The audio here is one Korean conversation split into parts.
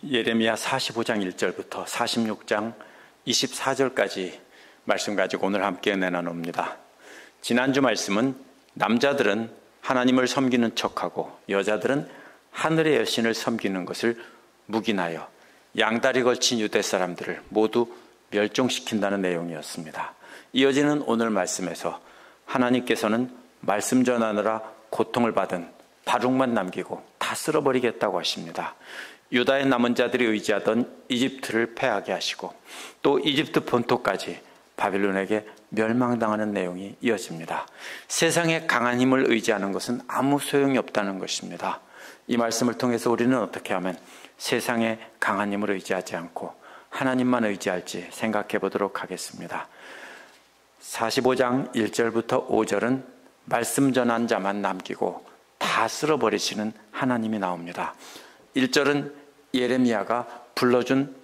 예레미야 45장 1절부터 46장 24절까지 말씀 가지고 오늘 함께 나눕니다. 지난주 말씀은 남자들은 하나님을 섬기는 척하고 여자들은 하늘의 여신을 섬기는 것을 묵인하여 양다리 걸친 유대 사람들을 모두 멸종시킨다는 내용이었습니다. 이어지는 오늘 말씀에서 하나님께서는 말씀 전하느라 고통을 받은 바룩만 남기고 다 쓸어버리겠다고 하십니다. 유다의 남은 자들이 의지하던 이집트를 패하게 하시고 또 이집트 본토까지 바빌론에게 멸망당하는 내용이 이어집니다. 세상의 강한 힘을 의지하는 것은 아무 소용이 없다는 것입니다. 이 말씀을 통해서 우리는 어떻게 하면 세상의 강한 힘을 의지하지 않고 하나님만 의지할지 생각해 보도록 하겠습니다. 45장 1절부터 5절은 말씀 전한 자만 남기고 다 쓸어버리시는 하나님이 나옵니다. 1절은 예레미야가 불러준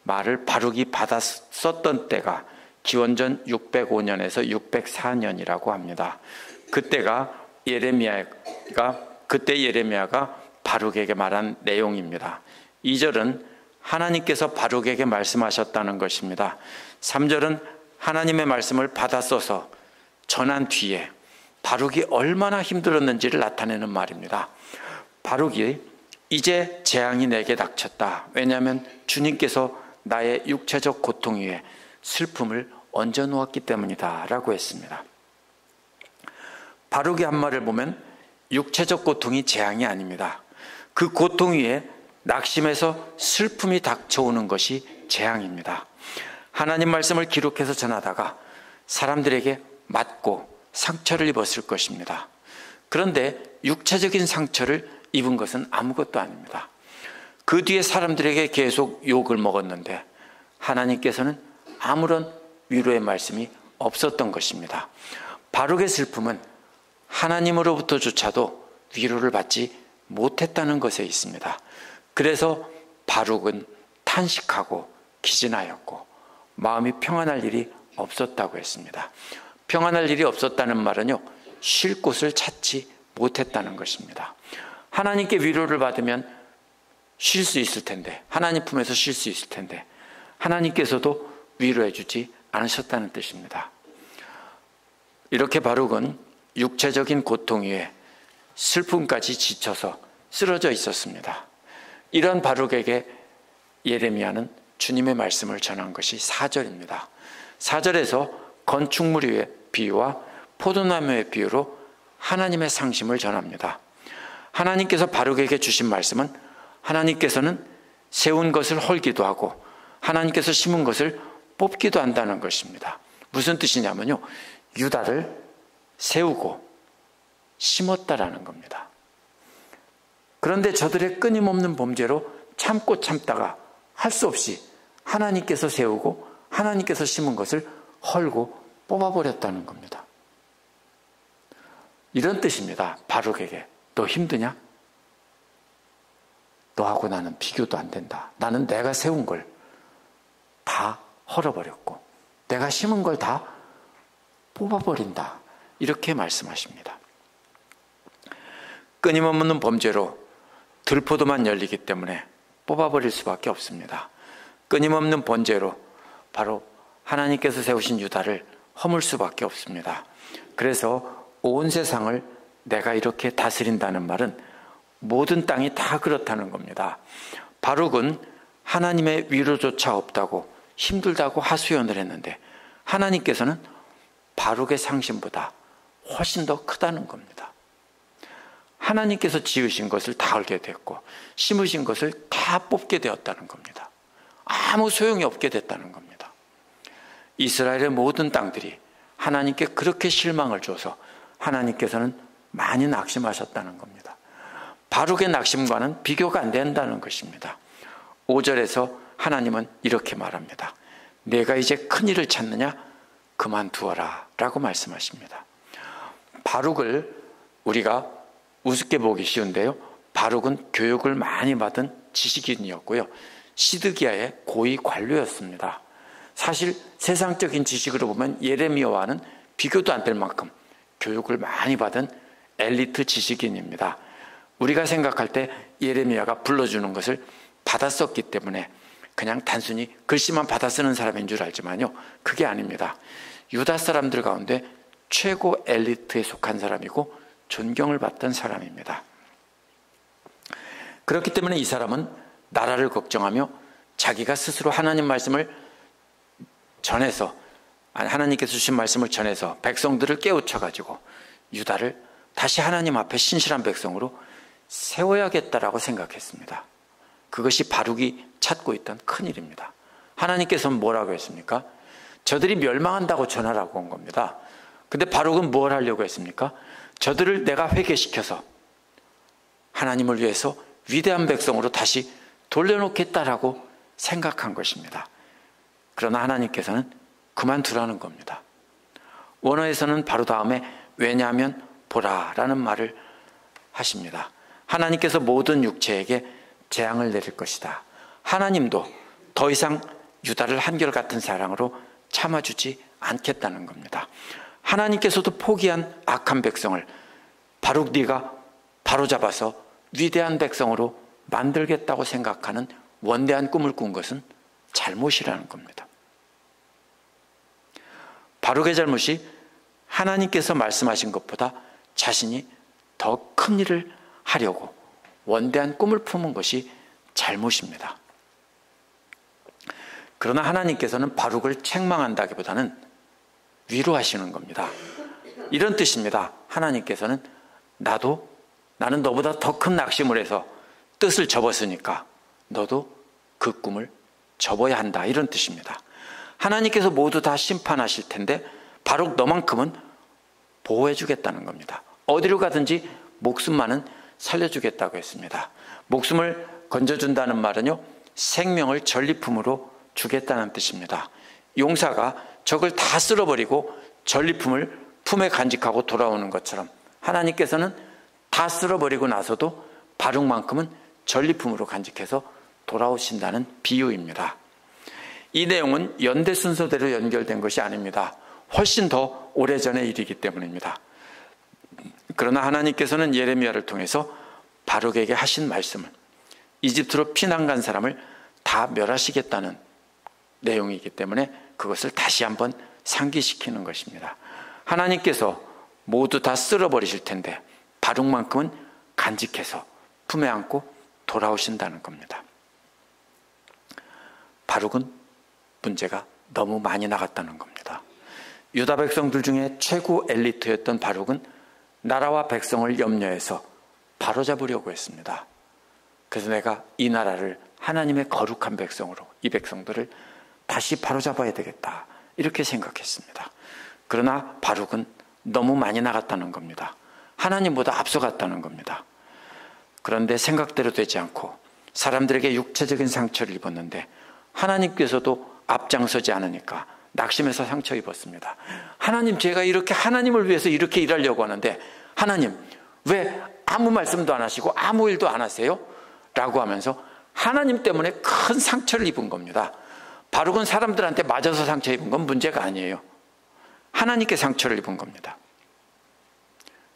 말을 바룩이 받아 썼던 때가 기원전 605년에서 604년이라고 합니다. 그때 예레미야가 바룩에게 말한 내용입니다. 2절은 하나님께서 바룩에게 말씀하셨다는 것입니다. 3절은 하나님의 말씀을 받아 써서 전한 뒤에 바룩이 얼마나 힘들었는지를 나타내는 말입니다. 바룩이 이제 재앙이 내게 닥쳤다. 왜냐하면 주님께서 나의 육체적 고통 위에 슬픔을 얹어 놓았기 때문이다 라고 했습니다. 바룩의 한 말을 보면 육체적 고통이 재앙이 아닙니다. 그 고통 위에 낙심해서 슬픔이 닥쳐오는 것이 재앙입니다. 하나님 말씀을 기록해서 전하다가 사람들에게 맞고 상처를 입었을 것입니다. 그런데 육체적인 상처를 입은 것은 아무것도 아닙니다. 그 뒤에 사람들에게 계속 욕을 먹었는데 하나님께서는 아무런 위로의 말씀이 없었던 것입니다. 바룩의 슬픔은 하나님으로부터조차도 위로를 받지 못했다는 것에 있습니다. 그래서 바룩은 탄식하고 기진하였고 마음이 평안할 일이 없었다고 했습니다. 평안할 일이 없었다는 말은요, 쉴 곳을 찾지 못했다는 것입니다. 하나님께 위로를 받으면 쉴 수 있을 텐데, 하나님 품에서 쉴 수 있을 텐데 하나님께서도 위로해 주지 않으셨다는 뜻입니다. 이렇게 바룩은 육체적인 고통 위에 슬픔까지 지쳐서 쓰러져 있었습니다. 이런 바룩에게 예레미야는 주님의 말씀을 전한 것이 4절입니다. 4절에서 건축물 비유와 포도나무의 비유로 하나님의 상심을 전합니다. 하나님께서 바룩에게 주신 말씀은 하나님께서는 세운 것을 헐기도 하고 하나님께서 심은 것을 뽑기도 한다는 것입니다. 무슨 뜻이냐면요, 유다를 세우고 심었다라는 겁니다. 그런데 저들의 끊임없는 범죄로 참고 참다가 할 수 없이 하나님께서 세우고 하나님께서 심은 것을 헐고 뽑아버렸다는 겁니다. 이런 뜻입니다. 바룩에게 너 힘드냐? 너하고 나는 비교도 안 된다. 나는 내가 세운 걸 다 헐어버렸고 내가 심은 걸 다 뽑아버린다. 이렇게 말씀하십니다. 끊임없는 범죄로 들포도만 열리기 때문에 뽑아버릴 수밖에 없습니다. 끊임없는 범죄로 바로 하나님께서 세우신 유다를 허물 수밖에 없습니다. 그래서 온 세상을 내가 이렇게 다스린다는 말은 모든 땅이 다 그렇다는 겁니다. 바룩은 하나님의 위로조차 없다고 힘들다고 하소연을 했는데 하나님께서는 바룩의 상심보다 훨씬 더 크다는 겁니다. 하나님께서 지으신 것을 다 알게 됐고 심으신 것을 다 뽑게 되었다는 겁니다. 아무 소용이 없게 됐다는 겁니다. 이스라엘의 모든 땅들이 하나님께 그렇게 실망을 줘서 하나님께서는 많이 낙심하셨다는 겁니다. 바룩의 낙심과는 비교가 안 된다는 것입니다. 5절에서 하나님은 이렇게 말합니다. 내가 이제 큰일을 찾느냐? 그만두어라 라고 말씀하십니다. 바룩을 우리가 우습게 보기 쉬운데요, 바룩은 교육을 많이 받은 지식인이었고요, 시드기야의 고위 관료였습니다. 사실 세상적인 지식으로 보면 예레미야와는 비교도 안 될 만큼 교육을 많이 받은 엘리트 지식인입니다. 우리가 생각할 때 예레미야가 불러주는 것을 받아 썼기 때문에 그냥 단순히 글씨만 받아 쓰는 사람인 줄 알지만요, 그게 아닙니다. 유다 사람들 가운데 최고 엘리트에 속한 사람이고 존경을 받던 사람입니다. 그렇기 때문에 이 사람은 나라를 걱정하며 자기가 스스로 하나님 말씀을 전해서, 하나님께서 주신 말씀을 전해서 백성들을 깨우쳐가지고 유다를 다시 하나님 앞에 신실한 백성으로 세워야겠다라고 생각했습니다. 그것이 바룩이 찾고 있던 큰일입니다. 하나님께서는 뭐라고 했습니까? 저들이 멸망한다고 전하라고 한 겁니다. 근데 바룩은 뭘 하려고 했습니까? 저들을 내가 회개시켜서 하나님을 위해서 위대한 백성으로 다시 돌려놓겠다라고 생각한 것입니다. 그러나 하나님께서는 그만두라는 겁니다. 원어에서는 바로 다음에 왜냐하면 보라라는 말을 하십니다. 하나님께서 모든 육체에게 재앙을 내릴 것이다. 하나님도 더 이상 유다를 한결같은 사랑으로 참아주지 않겠다는 겁니다. 하나님께서도 포기한 악한 백성을 바룩 네가 바로잡아서 위대한 백성으로 만들겠다고 생각하는 원대한 꿈을 꾼 것은 잘못이라는 겁니다. 바룩의 잘못이 하나님께서 말씀하신 것보다 자신이 더 큰 일을 하려고 원대한 꿈을 품은 것이 잘못입니다. 그러나 하나님께서는 바룩을 책망한다기보다는 위로하시는 겁니다. 이런 뜻입니다. 하나님께서는 나는 너보다 더 큰 낙심을 해서 뜻을 접었으니까 너도 그 꿈을 접어야 한다, 이런 뜻입니다. 하나님께서 모두 다 심판하실 텐데 바룩 너만큼은 보호해 주겠다는 겁니다. 어디로 가든지 목숨만은 살려주겠다고 했습니다. 목숨을 건져준다는 말은요, 생명을 전리품으로 주겠다는 뜻입니다. 용사가 적을 다 쓸어버리고 전리품을 품에 간직하고 돌아오는 것처럼 하나님께서는 다 쓸어버리고 나서도 바룩만큼은 전리품으로 간직해서 돌아오신다는 비유입니다. 이 내용은 연대 순서대로 연결된 것이 아닙니다. 훨씬 더 오래전의 일이기 때문입니다. 그러나 하나님께서는 예레미야를 통해서 바룩에게 하신 말씀은 이집트로 피난 간 사람을 다 멸하시겠다는 내용이기 때문에 그것을 다시 한번 상기시키는 것입니다. 하나님께서 모두 다 쓸어버리실 텐데 바룩만큼은 간직해서 품에 안고 돌아오신다는 겁니다. 바룩은 문제가 너무 많이 나갔다는 겁니다. 유다 백성들 중에 최고 엘리트였던 바룩은 나라와 백성을 염려해서 바로잡으려고 했습니다. 그래서 내가 이 나라를 하나님의 거룩한 백성으로, 이 백성들을 다시 바로잡아야 되겠다, 이렇게 생각했습니다. 그러나 바룩은 너무 많이 나갔다는 겁니다. 하나님보다 앞서갔다는 겁니다. 그런데 생각대로 되지 않고 사람들에게 육체적인 상처를 입었는데 하나님께서도 앞장서지 않으니까 낙심해서 상처 입었습니다. 하나님, 제가 이렇게 하나님을 위해서 이렇게 일하려고 하는데 하나님 왜 아무 말씀도 안 하시고 아무 일도 안 하세요? 라고 하면서 하나님 때문에 큰 상처를 입은 겁니다. 바룩은 사람들한테 맞아서 상처 입은 건 문제가 아니에요. 하나님께 상처를 입은 겁니다.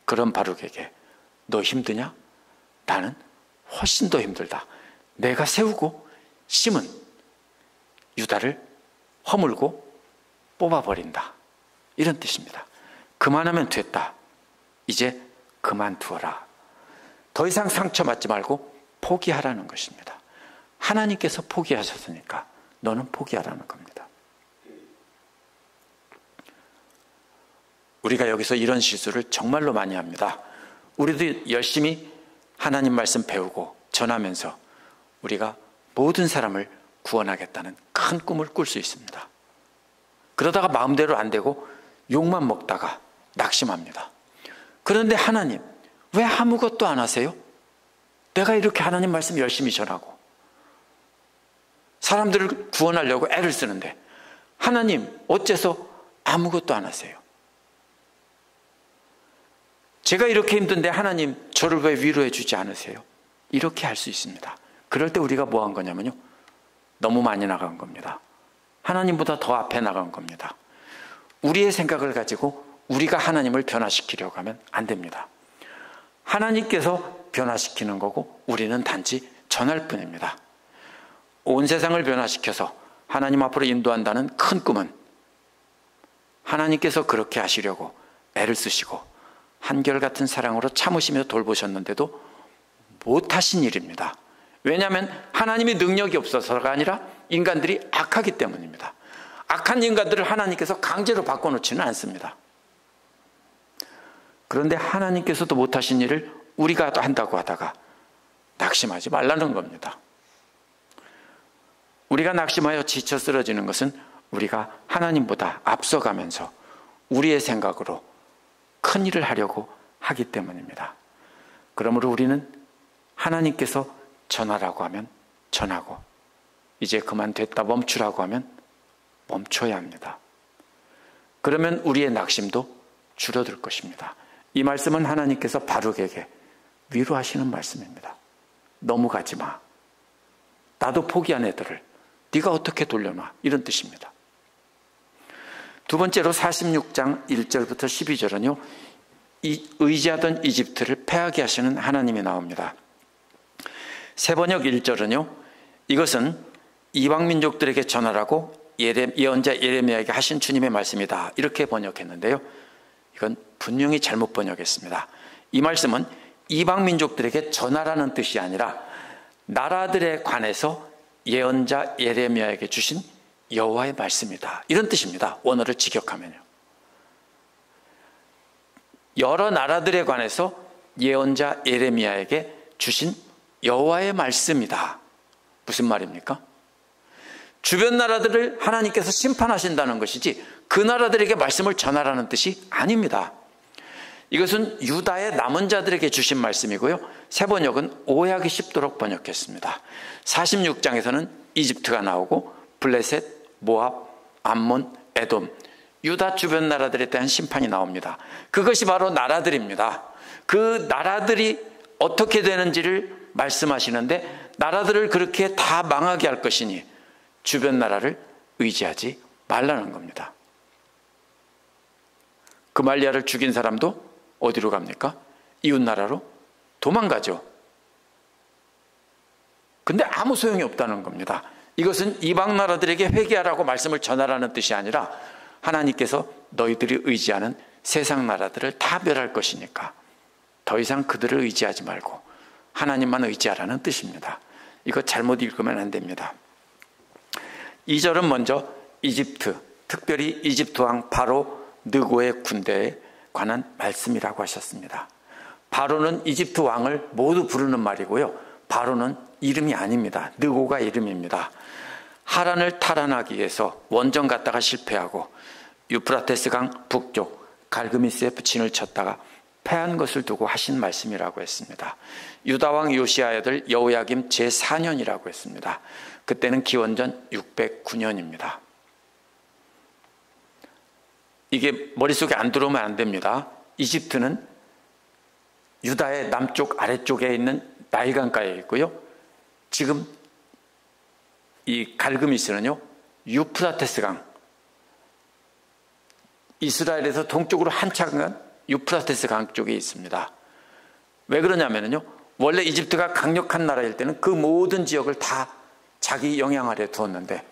그런 바룩에게 너 힘드냐? 나는 훨씬 더 힘들다. 내가 세우고 심은 유다를 허물고 뽑아버린다, 이런 뜻입니다. 그만하면 됐다. 이제 그만두어라. 더 이상 상처받지 말고 포기하라는 것입니다. 하나님께서 포기하셨으니까 너는 포기하라는 겁니다. 우리가 여기서 이런 실수를 정말로 많이 합니다. 우리도 열심히 하나님 말씀 배우고 전하면서 우리가 모든 사람을 구원하겠다는 큰 꿈을 꿀 수 있습니다. 그러다가 마음대로 안 되고 욕만 먹다가 낙심합니다. 그런데 하나님, 왜 아무것도 안 하세요? 내가 이렇게 하나님 말씀 열심히 전하고 사람들을 구원하려고 애를 쓰는데 하나님 어째서 아무것도 안 하세요? 제가 이렇게 힘든데 하나님 저를 왜 위로해 주지 않으세요? 이렇게 할 수 있습니다. 그럴 때 우리가 뭐 한 거냐면요, 너무 많이 나간 겁니다. 하나님보다 더 앞에 나간 겁니다. 우리의 생각을 가지고 우리가 하나님을 변화시키려고 하면 안 됩니다. 하나님께서 변화시키는 거고 우리는 단지 전할 뿐입니다. 온 세상을 변화시켜서 하나님 앞으로 인도한다는 큰 꿈은 하나님께서 그렇게 하시려고 애를 쓰시고 한결같은 사랑으로 참으시며 돌보셨는데도 못하신 일입니다. 왜냐하면 하나님의 능력이 없어서가 아니라 인간들이 악하기 때문입니다. 악한 인간들을 하나님께서 강제로 바꿔놓지는 않습니다. 그런데 하나님께서도 못하신 일을 우리가 한다고 하다가 낙심하지 말라는 겁니다. 우리가 낙심하여 지쳐 쓰러지는 것은 우리가 하나님보다 앞서가면서 우리의 생각으로 큰 일을 하려고 하기 때문입니다. 그러므로 우리는 하나님께서 전하라고 하면 전하고 이제 그만 됐다 멈추라고 하면 멈춰야 합니다. 그러면 우리의 낙심도 줄어들 것입니다. 이 말씀은 하나님께서 바룩에게 위로하시는 말씀입니다. 너무 가지 마. 나도 포기한 애들을 네가 어떻게 돌려놔. 이런 뜻입니다. 두 번째로 46장 1절부터 12절은요. 의지하던 이집트를 패하게 하시는 하나님이 나옵니다. 세번역 1절은요. 이것은 이방민족들에게 전하라고 예언자 예레미야에게 하신 주님의 말씀이다. 이렇게 번역했는데요. 이건 분명히 잘못 번역했습니다. 이 말씀은 이방민족들에게 전하라는 뜻이 아니라 나라들에 관해서 예언자 예레미야에게 주신 여호와의 말씀이다. 이런 뜻입니다. 원어를 직역하면요. 여러 나라들에 관해서 예언자 예레미야에게 주신 여호와의 말씀이다. 무슨 말입니까? 주변 나라들을 하나님께서 심판하신다는 것이지 그 나라들에게 말씀을 전하라는 뜻이 아닙니다. 이것은 유다의 남은 자들에게 주신 말씀이고요. 세번역은 오해하기 쉽도록 번역했습니다. 46장에서는 이집트가 나오고 블레셋, 모압, 암몬, 에돔, 유다 주변 나라들에 대한 심판이 나옵니다. 그것이 바로 나라들입니다. 그 나라들이 어떻게 되는지를 말씀하시는데 나라들을 그렇게 다 망하게 할 것이니 주변 나라를 의지하지 말라는 겁니다. 그말리아를 죽인 사람도 어디로 갑니까? 이웃 나라로 도망가죠. 근데 아무 소용이 없다는 겁니다. 이것은 이방 나라들에게 회개하라고 말씀을 전하라는 뜻이 아니라 하나님께서 너희들이 의지하는 세상 나라들을 다 멸할 것이니까 더 이상 그들을 의지하지 말고 하나님만 의지하라는 뜻입니다. 이거 잘못 읽으면 안 됩니다. 2절은 먼저 이집트, 특별히 이집트 왕 바로 느고의 군대에 관한 말씀이라고 하셨습니다. 바로는 이집트 왕을 모두 부르는 말이고요. 바로는 이름이 아닙니다. 느고가 이름입니다. 하란을 탈환하기 위해서 원정 갔다가 실패하고 유프라테스 강 북쪽 갈그미스에 부친을 쳤다가 패한 것을 두고 하신 말씀이라고 했습니다. 유다왕 요시아의 아들 여호야김 제4년이라고 했습니다. 그때는 기원전 609년입니다. 이게 머릿속에 안 들어오면 안 됩니다. 이집트는 유다의 남쪽 아래쪽에 있는 나일강가에 있고요. 지금 이 갈그미스는요. 유프라테스 강, 이스라엘에서 동쪽으로 한참 간 유프라테스 강 쪽에 있습니다. 왜 그러냐면요. 원래 이집트가 강력한 나라일 때는 그 모든 지역을 다 자기 영향 아래 두었는데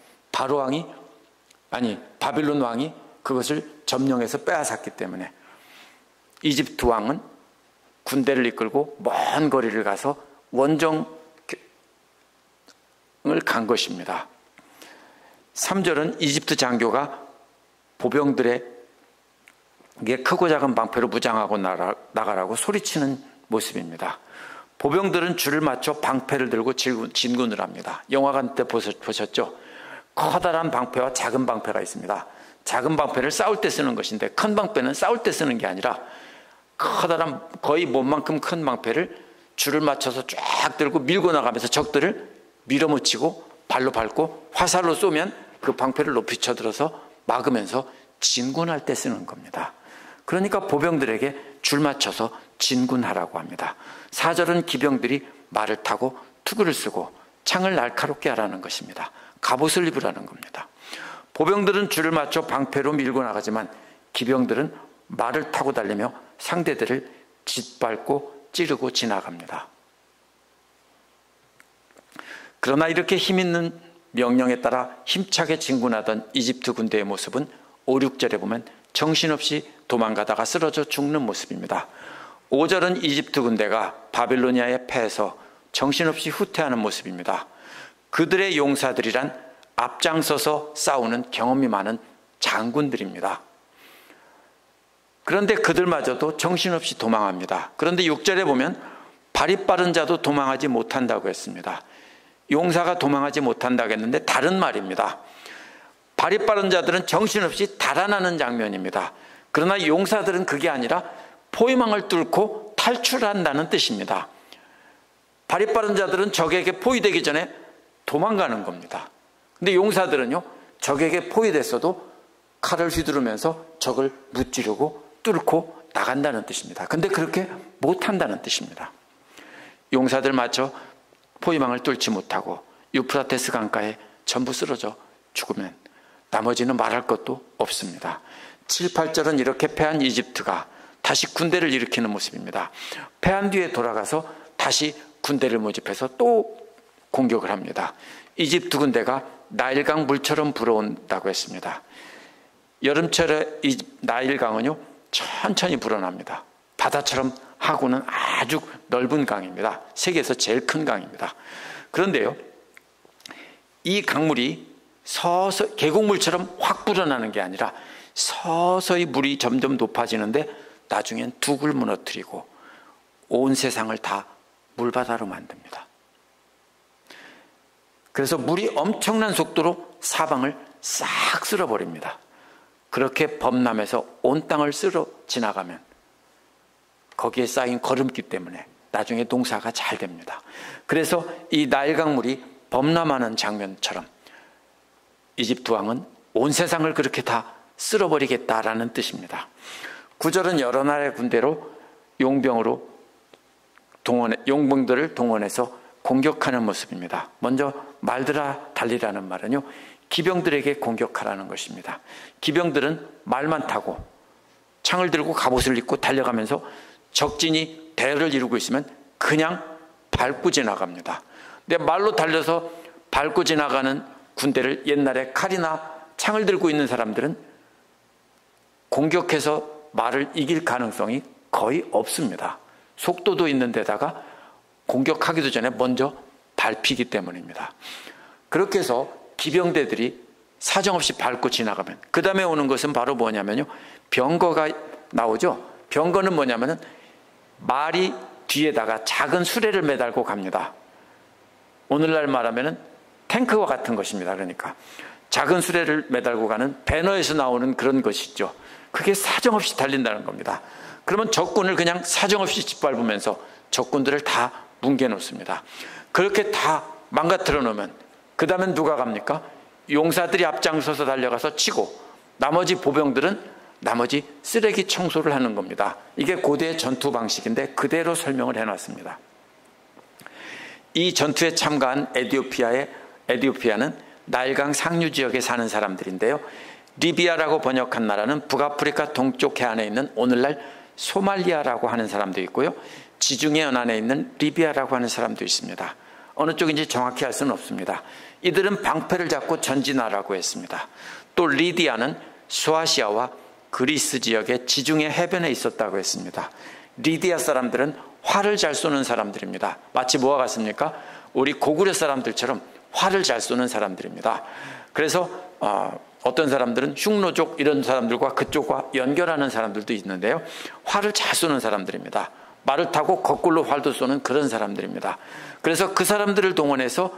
바빌론 왕이 그것을 점령해서 빼앗았기 때문에 이집트 왕은 군대를 이끌고 먼 거리를 가서 원정을 간 것입니다. 3절은 이집트 장교가 보병들에게 크고 작은 방패로 무장하고 나가라고 소리치는 모습입니다. 보병들은 줄을 맞춰 방패를 들고 진군을 합니다. 영화관 때 보셨죠? 커다란 방패와 작은 방패가 있습니다. 작은 방패를 싸울 때 쓰는 것인데 큰 방패는 싸울 때 쓰는 게 아니라 커다란 거의 몸만큼 큰 방패를 줄을 맞춰서 쫙 들고 밀고 나가면서 적들을 밀어붙이고 발로 밟고 화살로 쏘면 그 방패를 높이 쳐들어서 막으면서 진군할 때 쓰는 겁니다. 그러니까 보병들에게 줄 맞춰서 진군하라고 합니다. 4절은 기병들이 말을 타고 투구를 쓰고 창을 날카롭게 하라는 것입니다. 갑옷을 입으라는 겁니다. 보병들은 줄을 맞춰 방패로 밀고 나가지만 기병들은 말을 타고 달리며 상대들을 짓밟고 찌르고 지나갑니다. 그러나 이렇게 힘있는 명령에 따라 힘차게 진군하던 이집트 군대의 모습은 5, 6절에 보면 정신없이 도망가다가 쓰러져 죽는 모습입니다. 5절은 이집트 군대가 바빌로니아에 패해서 정신없이 후퇴하는 모습입니다. 그들의 용사들이란 앞장서서 싸우는 경험이 많은 장군들입니다. 그런데 그들마저도 정신없이 도망합니다. 그런데 6절에 보면 발이 빠른 자도 도망하지 못한다고 했습니다. 용사가 도망하지 못한다고 했는데 다른 말입니다. 발이 빠른 자들은 정신없이 달아나는 장면입니다. 그러나 용사들은 그게 아니라 포위망을 뚫고 탈출한다는 뜻입니다. 발이 빠른 자들은 적에게 포위되기 전에 도망가는 겁니다. 근데 용사들은요, 적에게 포위됐어도 칼을 휘두르면서 적을 무찌르고 뚫고 나간다는 뜻입니다. 근데 그렇게 못한다는 뜻입니다. 용사들 마저 포위망을 뚫지 못하고 유프라테스 강가에 전부 쓰러져 죽으면 나머지는 말할 것도 없습니다. 7, 8절은 이렇게 패한 이집트가 다시 군대를 일으키는 모습입니다. 패한 뒤에 돌아가서 다시 군대를 모집해서 또 공격을 합니다. 이집트 군대가 나일강 물처럼 불어온다고 했습니다. 여름철에 이 나일강은요, 천천히 불어납니다. 바다처럼 하고는 아주 넓은 강입니다. 세계에서 제일 큰 강입니다. 그런데요, 이 강물이 서서히 계곡물처럼 확 불어나는 게 아니라 서서히 물이 점점 높아지는데 나중엔 둑을 무너뜨리고 온 세상을 다 물바다로 만듭니다. 그래서 물이 엄청난 속도로 사방을 싹 쓸어버립니다. 그렇게 범람해서 온 땅을 쓸어 지나가면 거기에 쌓인 거름기 때문에 나중에 농사가 잘 됩니다. 그래서 이 나일강물이 범람하는 장면처럼 이집트 왕은 온 세상을 그렇게 다 쓸어버리겠다라는 뜻입니다. 9절은 여러 나라의 군대로 용병들을 동원해서 공격하는 모습입니다. 먼저 말들아 달리라는 말은요, 기병들에게 공격하라는 것입니다. 기병들은 말만 타고 창을 들고 갑옷을 입고 달려가면서 적진이 대열을 이루고 있으면 그냥 밟고 지나갑니다. 근데 말로 달려서 밟고 지나가는 군대를 옛날에 칼이나 창을 들고 있는 사람들은 공격해서 말을 이길 가능성이 거의 없습니다. 속도도 있는 데다가 공격하기도 전에 먼저 밟히기 때문입니다. 그렇게 해서 기병대들이 사정없이 밟고 지나가면 그 다음에 오는 것은 바로 뭐냐면요, 병거가 나오죠. 병거는 뭐냐면은 말이 뒤에다가 작은 수레를 매달고 갑니다. 오늘날 말하면은 탱크와 같은 것입니다. 그러니까 작은 수레를 매달고 가는 배너에서 나오는 그런 것이죠. 그게 사정없이 달린다는 겁니다. 그러면 적군을 그냥 사정없이 짓밟으면서 적군들을 다 뭉개놓습니다. 그렇게 다 망가뜨려 놓으면 그 다음엔 누가 갑니까? 용사들이 앞장서서 달려가서 치고 나머지 보병들은 나머지 쓰레기 청소를 하는 겁니다. 이게 고대의 전투 방식인데 그대로 설명을 해놨습니다. 이 전투에 참가한 에티오피아는 나일강 상류 지역에 사는 사람들인데요. 리비아라고 번역한 나라는 북아프리카 동쪽 해안에 있는 오늘날 소말리아라고 하는 사람도 있고요. 지중해 연안에 있는 리비아라고 하는 사람도 있습니다. 어느 쪽인지 정확히 알 수는 없습니다. 이들은 방패를 잡고 전진하라고 했습니다. 또 리디아는 소아시아와 그리스 지역의 지중해 해변에 있었다고 했습니다. 리디아 사람들은 활을 잘 쏘는 사람들입니다. 마치 뭐와 같습니까? 우리 고구려 사람들처럼 활을 잘 쏘는 사람들입니다. 그래서 어떤 사람들은 흉노족 이런 사람들과 그쪽과 연결하는 사람들도 있는데요. 활을 잘 쏘는 사람들입니다. 말을 타고 거꾸로 활도 쏘는 그런 사람들입니다. 그래서 그 사람들을 동원해서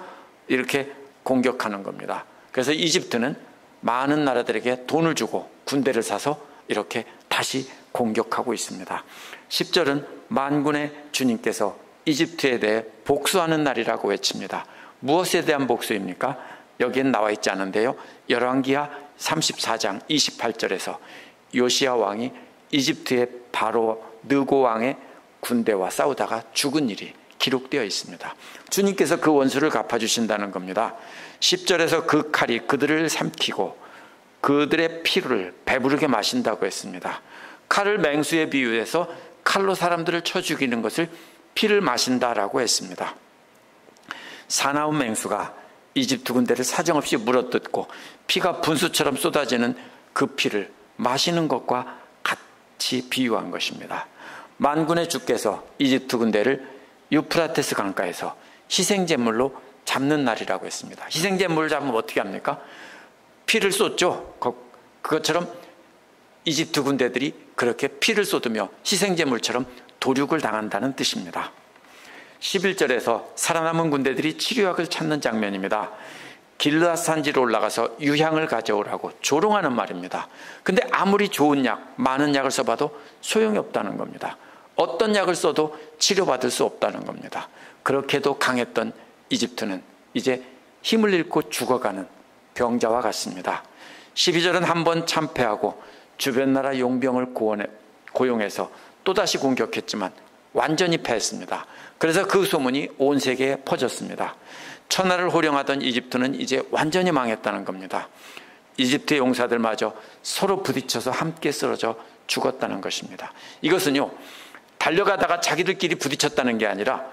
이렇게 공격하는 겁니다. 그래서 이집트는 많은 나라들에게 돈을 주고 군대를 사서 이렇게 다시 공격하고 있습니다. 10절은 만군의 주님께서 이집트에 대해 복수하는 날이라고 외칩니다. 무엇에 대한 복수입니까? 여기엔 나와 있지 않은데요. 열왕기하 34장 28절에서 요시야 왕이 이집트의 바로 느고 왕의 군대와 싸우다가 죽은 일이 기록되어 있습니다. 주님께서 그 원수를 갚아주신다는 겁니다. 10절에서 그 칼이 그들을 삼키고 그들의 피를 배부르게 마신다고 했습니다. 칼을 맹수에 비유해서 칼로 사람들을 쳐 죽이는 것을 피를 마신다라고 했습니다. 사나운 맹수가 이집트 군대를 사정없이 물어뜯고 피가 분수처럼 쏟아지는 그 피를 마시는 것과 같이 비유한 것입니다. 만군의 주께서 이집트 군대를 유프라테스 강가에서 희생제물로 잡는 날이라고 했습니다. 희생제물을 잡으면 어떻게 합니까? 피를 쏟죠. 그것처럼 이집트 군대들이 그렇게 피를 쏟으며 희생제물처럼 도륙을 당한다는 뜻입니다. 11절에서 살아남은 군대들이 치료약을 찾는 장면입니다. 길르앗 산지로 올라가서 유향을 가져오라고 조롱하는 말입니다. 근데 아무리 좋은 약, 많은 약을 써봐도 소용이 없다는 겁니다. 어떤 약을 써도 치료받을 수 없다는 겁니다. 그렇게도 강했던 이집트는 이제 힘을 잃고 죽어가는 병자와 같습니다. 12절은 한번 참패하고 주변 나라 용병을 고용해서 또다시 공격했지만 완전히 패했습니다. 그래서 그 소문이 온 세계에 퍼졌습니다. 천하를 호령하던 이집트는 이제 완전히 망했다는 겁니다. 이집트의 용사들마저 서로 부딪혀서 함께 쓰러져 죽었다는 것입니다. 이것은요, 달려가다가 자기들끼리 부딪혔다는 게 아니라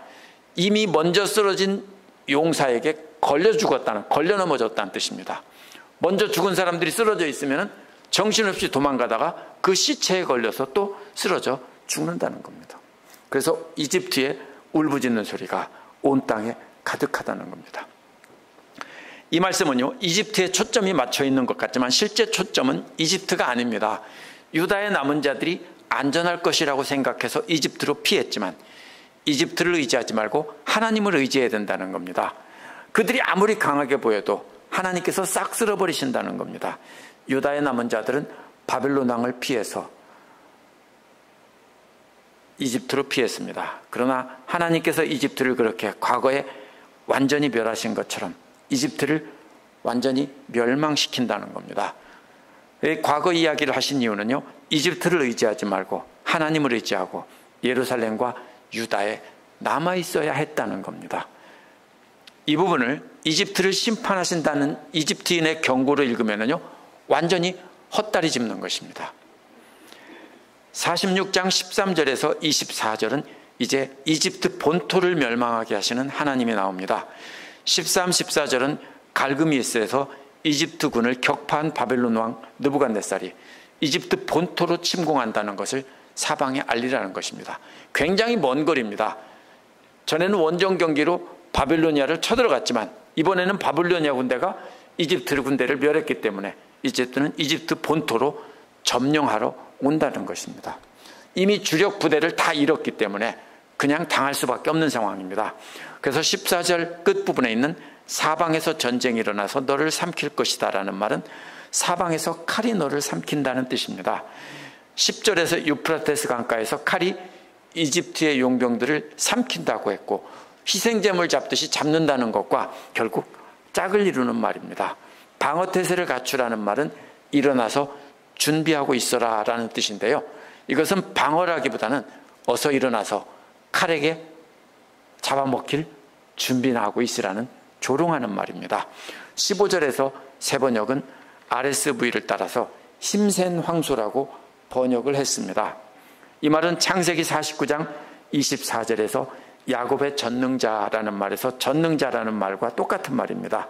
이미 먼저 쓰러진 용사에게 걸려 넘어졌다는 뜻입니다. 먼저 죽은 사람들이 쓰러져 있으면 정신없이 도망가다가 그 시체에 걸려서 또 쓰러져 죽는다는 겁니다. 그래서 이집트의 울부짖는 소리가 온 땅에 가득하다는 겁니다. 이 말씀은요, 이집트에 초점이 맞춰 있는 것 같지만 실제 초점은 이집트가 아닙니다. 유다의 남은 자들이 안전할 것이라고 생각해서 이집트로 피했지만 이집트를 의지하지 말고 하나님을 의지해야 된다는 겁니다. 그들이 아무리 강하게 보여도 하나님께서 싹 쓸어버리신다는 겁니다. 유다의 남은 자들은 바벨론 왕을 피해서 이집트로 피했습니다. 그러나 하나님께서 이집트를 그렇게 과거에 완전히 멸하신 것처럼 이집트를 완전히 멸망시킨다는 겁니다. 과거 이야기를 하신 이유는요, 이집트를 의지하지 말고 하나님을 의지하고 예루살렘과 유다에 남아있어야 했다는 겁니다. 이 부분을 이집트를 심판하신다는 이집트인의 경고를 읽으면요, 완전히 헛다리 짚는 것입니다. 46장 13절에서 24절은 이제 이집트 본토를 멸망하게 하시는 하나님이 나옵니다. 13, 14절은 갈그미스에서 이집트군을 격파한 바벨론 왕 느부갓네살이 이집트 본토로 침공한다는 것을 사방에 알리라는 것입니다. 굉장히 먼 거리입니다. 전에는 원정 경기로 바벨로니아를 쳐들어갔지만 이번에는 바벨로니아 군대가 이집트 군대를 멸했기 때문에 이집트는 이집트 본토로 점령하러 온다는 것입니다. 이미 주력 부대를 다 잃었기 때문에 그냥 당할 수밖에 없는 상황입니다. 그래서 14절 끝부분에 있는 사방에서 전쟁이 일어나서 너를 삼킬 것이다 라는 말은 사방에서 칼이 너를 삼킨다는 뜻입니다. 10절에서 유프라테스 강가에서 칼이 이집트의 용병들을 삼킨다고 했고 희생제물 잡듯이 잡는다는 것과 결국 짝을 이루는 말입니다. 방어태세를 갖추라는 말은 일어나서 준비하고 있어라 라는 뜻인데요, 이것은 방어라기보다는 어서 일어나서 칼에게 잡아먹힐 준비나 하고 있으라는 조롱하는 말입니다. 15절에서 세 번역은 RSV를 따라서 힘센 황소라고 번역을 했습니다. 이 말은 창세기 49장 24절에서 야곱의 전능자라는 말에서 전능자라는 말과 똑같은 말입니다.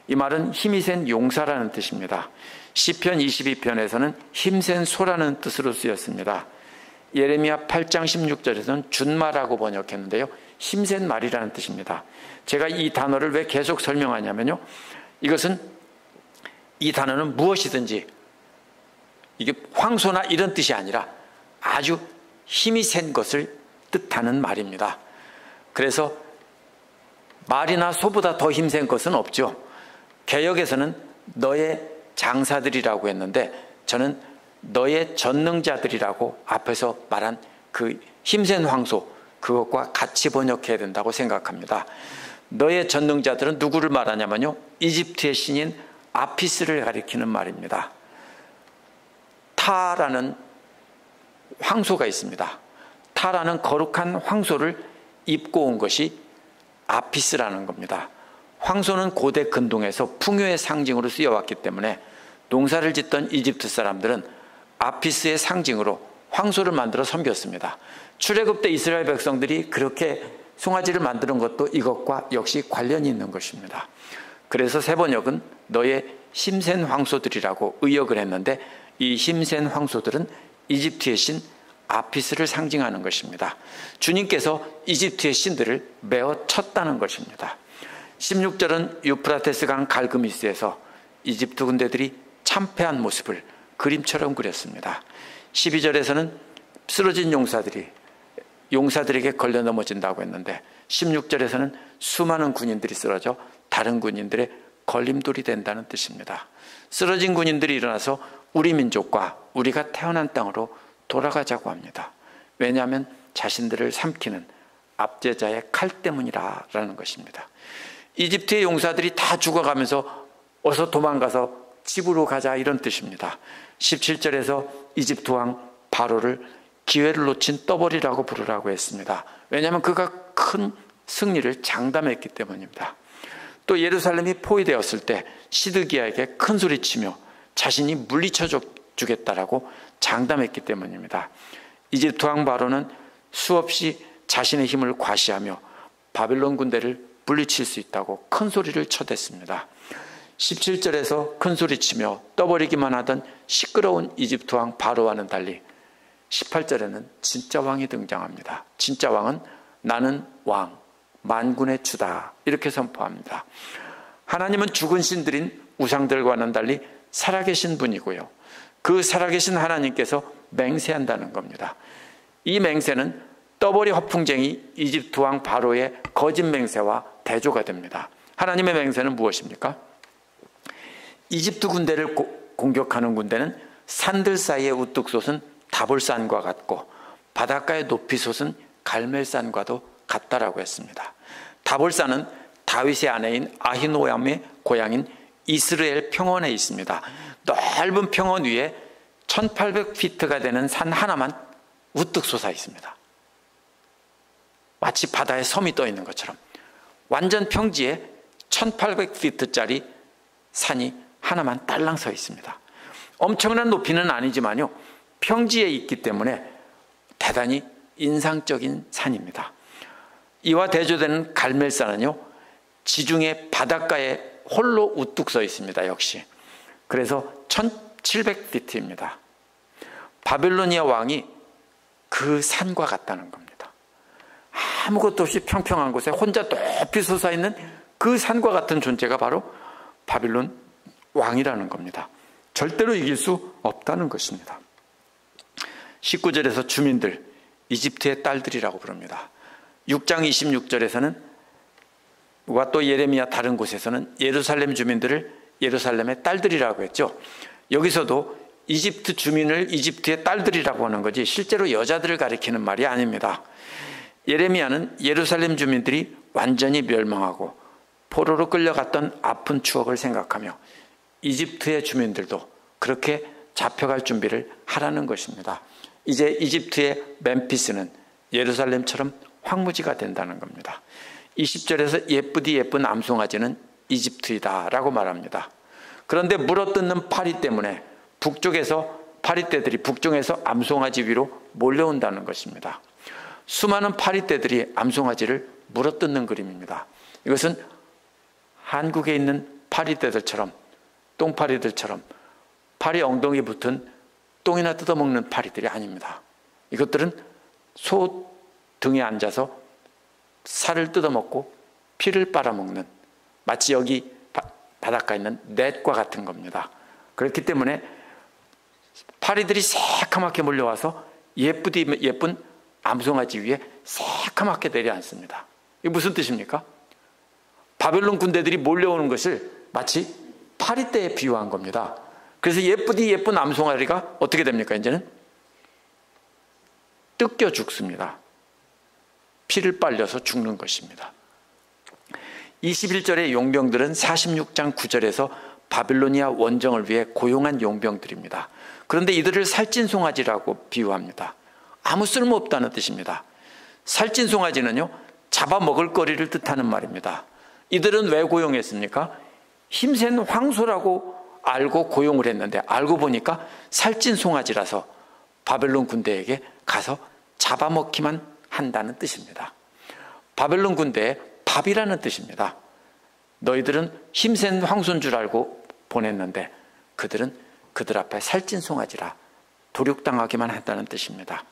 이 말은 힘이 센 용사라는 뜻입니다. 시편 22편에서는 힘센 소라는 뜻으로 쓰였습니다. 예레미야 8장 16절에서는 준마라고 번역했는데요, 힘센 말이라는 뜻입니다. 제가 이 단어를 왜 계속 설명하냐면요, 이 단어는 무엇이든지 이게 황소나 이런 뜻이 아니라 아주 힘이 센 것을 뜻하는 말입니다. 그래서 말이나 소보다 더 힘센 것은 없죠. 개역에서는 너의 장사들이라고 했는데 저는 너의 전능자들이라고 앞에서 말한 그 힘센 황소, 그것과 같이 번역해야 된다고 생각합니다. 너의 전능자들은 누구를 말하냐면요, 이집트의 신인 아피스를 가리키는 말입니다. 타라는 황소가 있습니다. 타라는 거룩한 황소를 입고 온 것이 아피스라는 겁니다. 황소는 고대 근동에서 풍요의 상징으로 쓰여왔기 때문에 농사를 짓던 이집트 사람들은 아피스의 상징으로 황소를 만들어 섬겼습니다. 출애굽 때 이스라엘 백성들이 그렇게 송아지를 만드는 것도 이것과 역시 관련이 있는 것입니다. 그래서 세번역은 너의 힘센 황소들이라고 의역을 했는데, 이 힘센 황소들은 이집트의 신 아피스를 상징하는 것입니다. 주님께서 이집트의 신들을 메어 쳤다는 것입니다. 16절은 유프라테스 강 갈그미스에서 이집트 군대들이 참패한 모습을 그림처럼 그렸습니다. 12절에서는 쓰러진 용사들에게 걸려 넘어진다고 했는데, 16절에서는 수많은 군인들이 쓰러져 다른 군인들의 걸림돌이 된다는 뜻입니다. 쓰러진 군인들이 일어나서 우리 민족과 우리가 태어난 땅으로 돌아가자고 합니다. 왜냐하면 자신들을 삼키는 압제자의 칼 때문이라는 것입니다. 이집트의 용사들이 다 죽어가면서 어서 도망가서 집으로 가자, 이런 뜻입니다. 17절에서 이집트 왕 바로를 기회를 놓친 떠벌이라고 부르라고 했습니다. 왜냐하면 그가 큰 승리를 장담했기 때문입니다. 또 예루살렘이 포위되었을 때 시드기야에게 큰 소리치며 자신이 물리쳐 주겠다라고 장담했기 때문입니다. 이집트 왕 바로는 수없이 자신의 힘을 과시하며 바빌론 군대를 물리칠 수 있다고 큰 소리를 쳐댔습니다. 17절에서 큰 소리치며 떠버리기만 하던 시끄러운 이집트 왕 바로와는 달리 18절에는 진짜 왕이 등장합니다. 진짜 왕은 나는 왕, 만군의 주다, 이렇게 선포합니다. 하나님은 죽은 신들인 우상들과는 달리 살아계신 분이고요, 그 살아계신 하나님께서 맹세한다는 겁니다. 이 맹세는 떠벌이 허풍쟁이 이집트 왕 바로의 거짓 맹세와 대조가 됩니다. 하나님의 맹세는 무엇입니까? 이집트 군대를 공격하는 군대는 산들 사이에 우뚝 솟은 다볼산과 같고 바닷가의 높이 솟은 갈멜산과도 같다라고 했습니다. 다볼산은 다윗의 아내인 아히노암의 고향인 이스라엘 평원에 있습니다. 넓은 평원 위에 1800피트가 되는 산 하나만 우뚝 솟아 있습니다. 마치 바다에 섬이 떠 있는 것처럼 완전 평지에 1800피트짜리 산이 하나만 딸랑 서 있습니다. 엄청난 높이는 아니지만요, 평지에 있기 때문에 대단히 인상적인 산입니다. 이와 대조되는 갈멜산은요, 지중해 바닷가에 홀로 우뚝 서 있습니다. 역시. 그래서 1700피트입니다. 바빌로니아 왕이 그 산과 같다는 겁니다. 아무것도 없이 평평한 곳에 혼자 높이 솟아있는 그 산과 같은 존재가 바로 바빌론 왕이라는 겁니다. 절대로 이길 수 없다는 것입니다. 19절에서 주민들, 이집트의 딸들이라고 부릅니다. 6장 26절에서는 또 예레미야 다른 곳에서는 예루살렘 주민들을 예루살렘의 딸들이라고 했죠. 여기서도 이집트 주민을 이집트의 딸들이라고 하는 거지 실제로 여자들을 가리키는 말이 아닙니다. 예레미야는 예루살렘 주민들이 완전히 멸망하고 포로로 끌려갔던 아픈 추억을 생각하며 이집트의 주민들도 그렇게 잡혀갈 준비를 하라는 것입니다. 이제 이집트의 멤피스는 예루살렘처럼 황무지가 된다는 겁니다. 20절에서 예쁘디 예쁜 암송아지는 이집트이다 라고 말합니다. 그런데 물어뜯는 파리 때문에 북쪽에서 파리떼들이 북쪽에서 암송아지 위로 몰려온다는 것입니다. 수많은 파리떼들이 암송아지를 물어뜯는 그림입니다. 이것은 한국에 있는 파리떼들처럼, 똥파리들처럼 파리 엉덩이에 붙은 똥이나 뜯어먹는 파리들이 아닙니다. 이것들은 소 등에 앉아서 살을 뜯어먹고 피를 빨아먹는, 마치 여기 바닷가에 있는 넷과 같은 겁니다. 그렇기 때문에 파리들이 새카맣게 몰려와서 예쁘디 예쁜 암송아지 위에 새카맣게 내려앉습니다. 이게 무슨 뜻입니까? 바벨론 군대들이 몰려오는 것을 마치 파리떼에 비유한 겁니다. 그래서 예쁘디 예쁜 암송아지가 어떻게 됩니까? 이제는 뜯겨 죽습니다. 피를 빨려서 죽는 것입니다. 21절의 용병들은 46장 9절에서 바빌로니아 원정을 위해 고용한 용병들입니다. 그런데 이들을 살찐 송아지라고 비유합니다. 아무 쓸모없다는 뜻입니다. 살찐 송아지는요, 잡아먹을 거리를 뜻하는 말입니다. 이들은 왜 고용했습니까? 힘센 황소라고 알고 고용을 했는데 알고 보니까 살찐 송아지라서 바벨론 군대에게 가서 잡아먹기만 한다는 뜻입니다. 바벨론 군대의 밥이라는 뜻입니다. 너희들은 힘센 황소인 줄 알고 보냈는데 그들은 그들 앞에 살찐 송아지라 도륙당하기만 했다는 뜻입니다.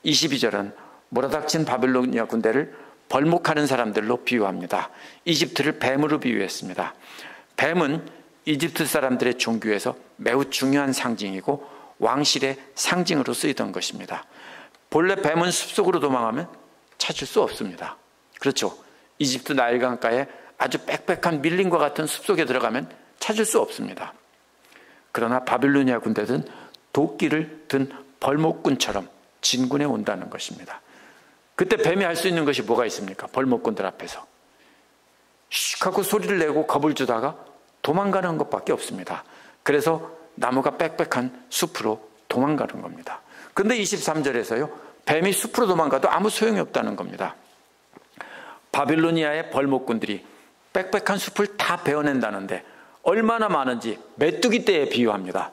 22절은 몰아닥친 바벨로니아 군대를 벌목하는 사람들로 비유합니다. 이집트를 뱀으로 비유했습니다. 뱀은 이집트 사람들의 종교에서 매우 중요한 상징이고 왕실의 상징으로 쓰이던 것입니다. 본래 뱀은 숲속으로 도망하면 찾을 수 없습니다. 그렇죠. 이집트 나일강가에 아주 빽빽한 밀림과 같은 숲속에 들어가면 찾을 수 없습니다. 그러나 바빌로니아 군대는 도끼를 든 벌목꾼처럼 진군해 온다는 것입니다. 그때 뱀이 할 수 있는 것이 뭐가 있습니까? 벌목꾼들 앞에서 슉 하고 소리를 내고 겁을 주다가 도망가는 것밖에 없습니다. 그래서 나무가 빽빽한 숲으로 도망가는 겁니다. 그런데 23절에서요, 뱀이 숲으로 도망가도 아무 소용이 없다는 겁니다. 바빌로니아의 벌목꾼들이 빽빽한 숲을 다 베어낸다는데 얼마나 많은지 메뚜기 떼에 비유합니다.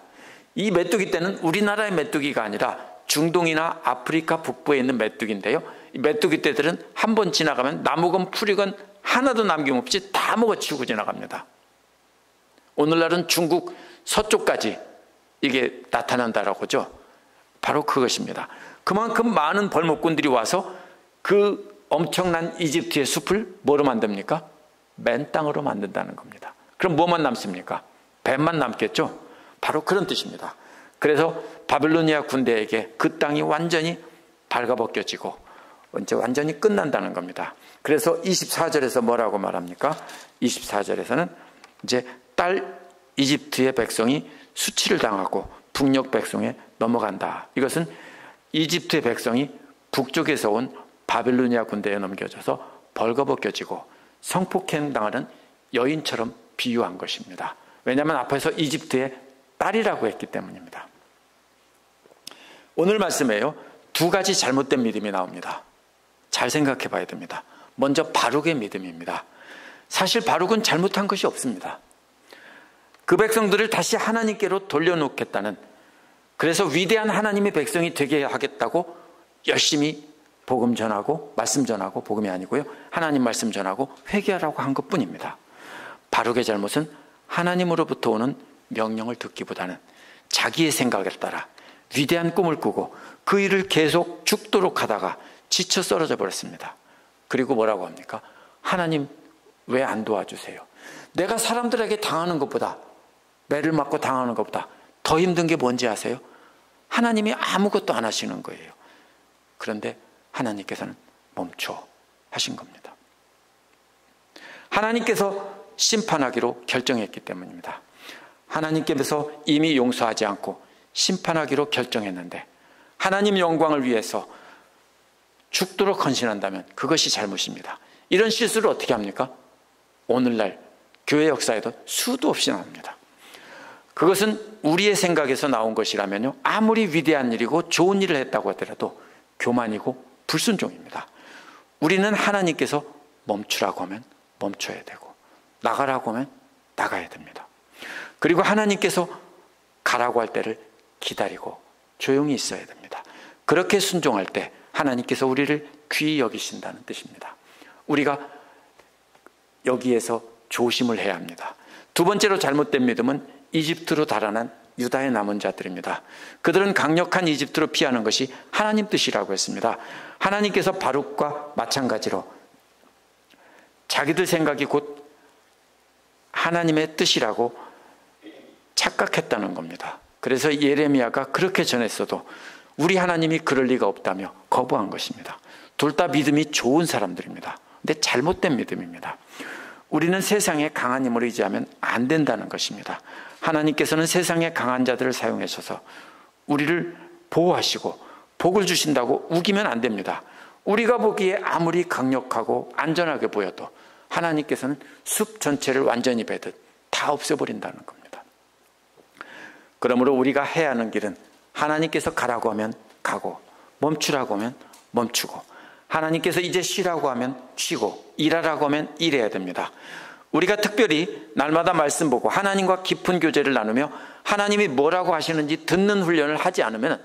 이 메뚜기 떼는 우리나라의 메뚜기가 아니라 중동이나 아프리카 북부에 있는 메뚜기인데요, 이 메뚜기 떼들은 한 번 지나가면 나무건 풀이건 하나도 남김없이 다 먹어치우고 지나갑니다. 오늘날은 중국 서쪽까지 이게 나타난다라고 하죠. 바로 그것입니다. 그만큼 많은 벌목꾼들이 와서 그 엄청난 이집트의 숲을 뭐로 만듭니까? 맨 땅으로 만든다는 겁니다. 그럼 뭐만 남습니까? 뱀만 남겠죠? 바로 그런 뜻입니다. 그래서 바빌로니아 군대에게 그 땅이 완전히 발가벗겨지고 이제 완전히 끝난다는 겁니다. 그래서 24절에서 뭐라고 말합니까? 24절에서는 이제 딸 이집트의 백성이 수치를 당하고 북녘 백성에 넘어간다. 이것은 이집트의 백성이 북쪽에서 온 바빌로니아 군대에 넘겨져서 벌거벗겨지고 성폭행 당하는 여인처럼 비유한 것입니다. 왜냐하면 앞에서 이집트의 딸이라고 했기 때문입니다. 오늘 말씀에요, 두 가지 잘못된 믿음이 나옵니다. 잘 생각해 봐야 됩니다. 먼저 바룩의 믿음입니다. 사실 바룩은 잘못한 것이 없습니다. 그 백성들을 다시 하나님께로 돌려놓겠다는, 그래서 위대한 하나님의 백성이 되게 하겠다고 열심히 복음 전하고 말씀 전하고, 복음이 아니고요, 하나님 말씀 전하고 회개하라고 한 것뿐입니다. 바룩의 잘못은 하나님으로부터 오는 명령을 듣기보다는 자기의 생각에 따라 위대한 꿈을 꾸고 그 일을 계속 죽도록 하다가 지쳐 쓰러져 버렸습니다. 그리고 뭐라고 합니까? 하나님 왜 안 도와주세요? 내가 사람들에게 당하는 것보다, 매를 맞고 당하는 것보다 더 힘든 게 뭔지 아세요? 하나님이 아무것도 안 하시는 거예요. 그런데 하나님께서는 멈춰 하신 겁니다. 하나님께서 심판하기로 결정했기 때문입니다. 하나님께서 이미 용서하지 않고 심판하기로 결정했는데 하나님 영광을 위해서 죽도록 헌신한다면 그것이 잘못입니다. 이런 실수를 어떻게 합니까? 오늘날 교회 역사에도 수도 없이 나옵니다. 그것은 우리의 생각에서 나온 것이라면요, 아무리 위대한 일이고 좋은 일을 했다고 하더라도 교만이고 불순종입니다. 우리는 하나님께서 멈추라고 하면 멈춰야 되고 나가라고 하면 나가야 됩니다. 그리고 하나님께서 가라고 할 때를 기다리고 조용히 있어야 됩니다. 그렇게 순종할 때 하나님께서 우리를 귀히 여기신다는 뜻입니다. 우리가 여기에서 조심을 해야 합니다. 두 번째로 잘못된 믿음은 이집트로 달아난 유다의 남은 자들입니다. 그들은 강력한 이집트로 피하는 것이 하나님 뜻이라고 했습니다. 하나님께서 바룩과 마찬가지로 자기들 생각이 곧 하나님의 뜻이라고 착각했다는 겁니다. 그래서 예레미야가 그렇게 전했어도 우리 하나님이 그럴 리가 없다며 거부한 것입니다. 둘 다 믿음이 좋은 사람들입니다. 근데 잘못된 믿음입니다. 우리는 세상에 강한 힘을 의지하면 안 된다는 것입니다. 하나님께서는 세상에 강한 자들을 사용하셔서 우리를 보호하시고 복을 주신다고 우기면 안 됩니다. 우리가 보기에 아무리 강력하고 안전하게 보여도 하나님께서는 숲 전체를 완전히 베듯 다 없애버린다는 겁니다. 그러므로 우리가 해야 하는 길은 하나님께서 가라고 하면 가고, 멈추라고 하면 멈추고, 하나님께서 이제 쉬라고 하면 쉬고, 일하라고 하면 일해야 됩니다. 우리가 특별히 날마다 말씀 보고 하나님과 깊은 교제를 나누며 하나님이 뭐라고 하시는지 듣는 훈련을 하지 않으면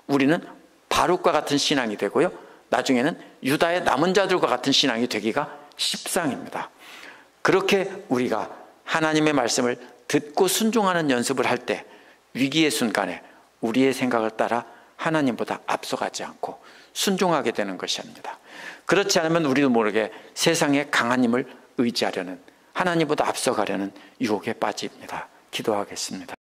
우리는 바룩과 같은 신앙이 되고요, 나중에는 유다의 남은 자들과 같은 신앙이 되기가 십상입니다. 그렇게 우리가 하나님의 말씀을 듣고 순종하는 연습을 할 때 위기의 순간에 우리의 생각을 따라 하나님보다 앞서가지 않고 순종하게 되는 것입니다. 그렇지 않으면 우리도 모르게 세상의 강한 힘을 의지하려는, 하나님보다 앞서가려는 유혹에 빠집니다. 기도하겠습니다.